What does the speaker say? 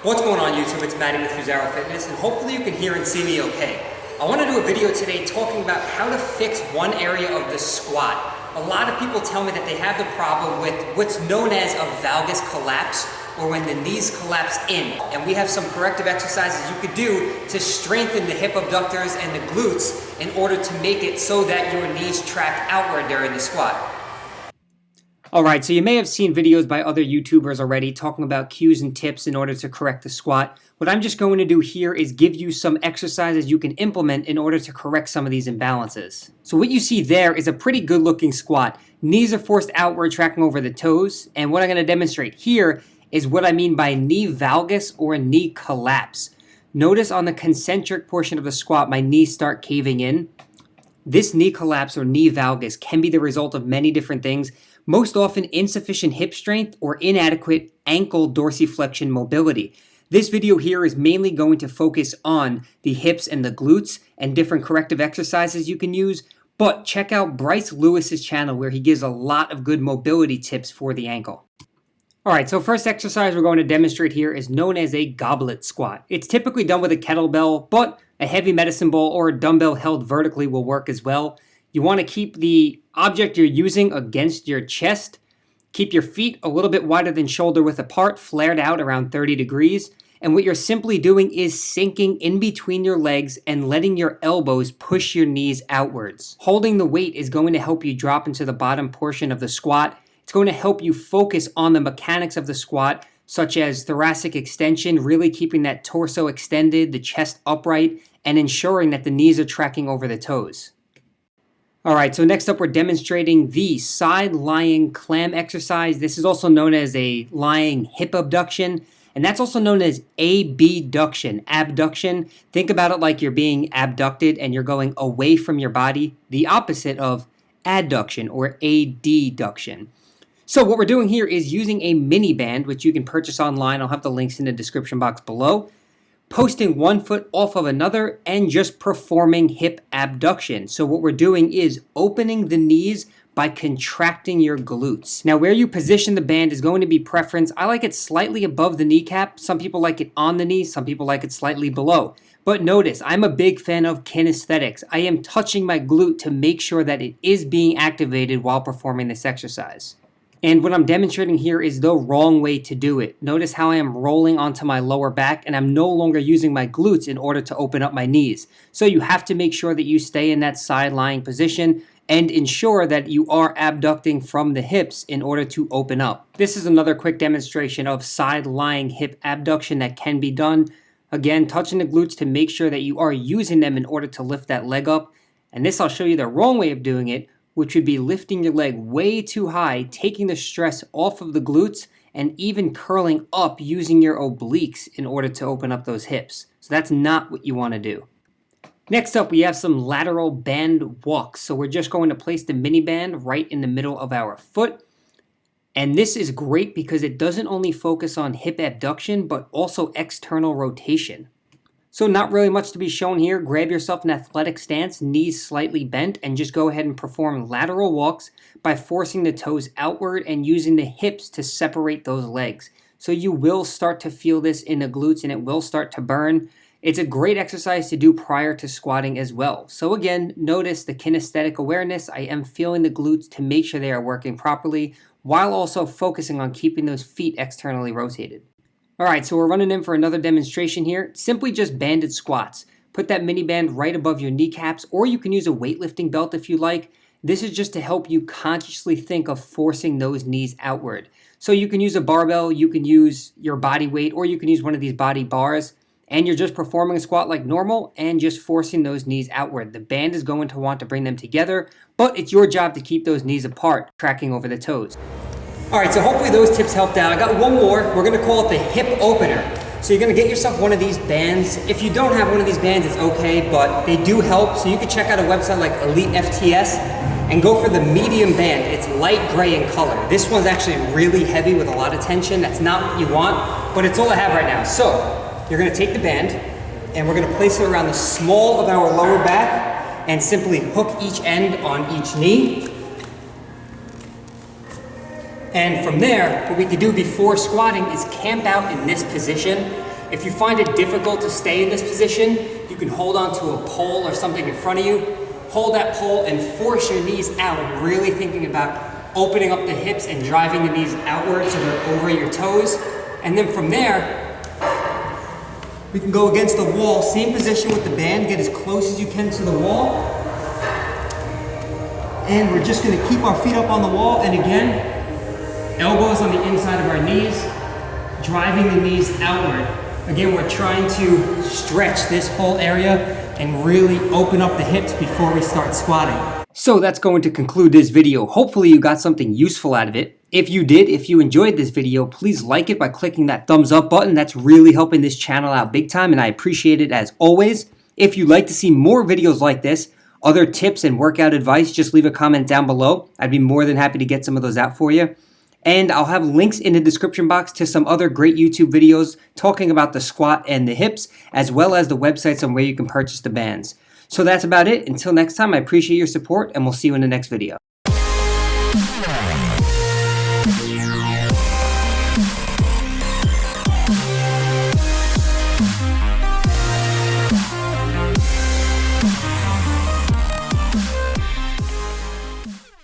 What's going on YouTube? It's Matty with FusaroFitness, and hopefully you can hear and see me okay. I want to do a video today talking about how to fix one area of the squat. A lot of people tell me that they have the problem with what's known as a valgus collapse, or when the knees collapse in. And we have some corrective exercises you could do to strengthen the hip abductors and the glutes in order to make it so that your knees track outward during the squat. Alright, so you may have seen videos by other YouTubers already talking about cues and tips in order to correct the squat. What I'm just going to do here is give you some exercises you can implement in order to correct some of these imbalances. So what you see there is a pretty good looking squat. Knees are forced outward, tracking over the toes, and what I'm going to demonstrate here is what I mean by knee valgus or knee collapse. Notice on the concentric portion of the squat, my knees start caving in. This knee collapse or knee valgus can be the result of many different things. Most often insufficient hip strength or inadequate ankle dorsiflexion mobility. This video here is mainly going to focus on the hips and the glutes and different corrective exercises you can use, but check out Bryce Lewis's channel where he gives a lot of good mobility tips for the ankle. Alright, so first exercise we're going to demonstrate here is known as a goblet squat. It's typically done with a kettlebell, but a heavy medicine ball or a dumbbell held vertically will work as well. You want to keep the object you're using against your chest. Keep your feet a little bit wider than shoulder width apart, flared out around 30 degrees. And what you're simply doing is sinking in between your legs and letting your elbows push your knees outwards. Holding the weight is going to help you drop into the bottom portion of the squat. It's going to help you focus on the mechanics of the squat, such as thoracic extension, really keeping that torso extended, the chest upright, and ensuring that the knees are tracking over the toes. Alright, so next up we're demonstrating the side lying clam exercise. This is also known as a lying hip abduction, and that's also known as abduction. Abduction, think about it like you're being abducted and you're going away from your body, the opposite of adduction or adduction. So what we're doing here is using a mini band, which you can purchase online. I'll have the links in the description box below. Posting one foot off of another and just performing hip abduction. So what we're doing is opening the knees by contracting your glutes. Now where you position the band is going to be preference. I like it slightly above the kneecap. Some people like it on the knee. Some people like it slightly below. But notice, I'm a big fan of kinesthetics. I am touching my glute to make sure that it is being activated while performing this exercise. And what I'm demonstrating here is the wrong way to do it. Notice how I am rolling onto my lower back and I'm no longer using my glutes in order to open up my knees. So you have to make sure that you stay in that side lying position and ensure that you are abducting from the hips in order to open up. This is another quick demonstration of side lying hip abduction that can be done. Again, touching the glutes to make sure that you are using them in order to lift that leg up. And this I'll show you the wrong way of doing it, which would be lifting your leg way too high, taking the stress off of the glutes, and even curling up using your obliques in order to open up those hips. So that's not what you want to do. Next up, we have some lateral band walks. So we're just going to place the mini band right in the middle of our foot. And this is great because it doesn't only focus on hip abduction, but also external rotation. So not really much to be shown here. Grab yourself an athletic stance, knees slightly bent, and just go ahead and perform lateral walks by forcing the toes outward and using the hips to separate those legs. So you will start to feel this in the glutes and it will start to burn. It's a great exercise to do prior to squatting as well. So again, notice the kinesthetic awareness. I am feeling the glutes to make sure they are working properly while also focusing on keeping those feet externally rotated. Alright, so we're running in for another demonstration here. Simply just banded squats. Put that mini band right above your kneecaps, or you can use a weightlifting belt if you like. This is just to help you consciously think of forcing those knees outward. So you can use a barbell, you can use your body weight, or you can use one of these body bars, and you're just performing a squat like normal and just forcing those knees outward. The band is going to want to bring them together, but it's your job to keep those knees apart, tracking over the toes. Alright, so hopefully those tips helped out. I got one more. We're going to call it the hip opener. So you're going to get yourself one of these bands. If you don't have one of these bands, it's okay, but they do help. So you can check out a website like Elite FTS and go for the medium band. It's light gray in color. This one's actually really heavy with a lot of tension. That's not what you want, but it's all I have right now. So you're going to take the band and we're going to place it around the small of our lower back and simply hook each end on each knee. And from there, what we could do before squatting is camp out in this position. If you find it difficult to stay in this position, you can hold on to a pole or something in front of you. Hold that pole and force your knees out, really thinking about opening up the hips and driving the knees outward so they're over your toes. And then from there, we can go against the wall, same position with the band, get as close as you can to the wall. And we're just gonna keep our feet up on the wall, and again, elbows on the inside of our knees, driving the knees outward. Again, we're trying to stretch this whole area and really open up the hips before we start squatting. So that's going to conclude this video. Hopefully you got something useful out of it. If you did, if you enjoyed this video, please like it by clicking that thumbs up button. That's really helping this channel out big time, and I appreciate it as always. If you'd like to see more videos like this, other tips and workout advice, just leave a comment down below. I'd be more than happy to get some of those out for you. And I'll have links in the description box to some other great YouTube videos talking about the squat and the hips, as well as the websites on where you can purchase the bands. So that's about it. Until next time, I appreciate your support, and we'll see you in the next video.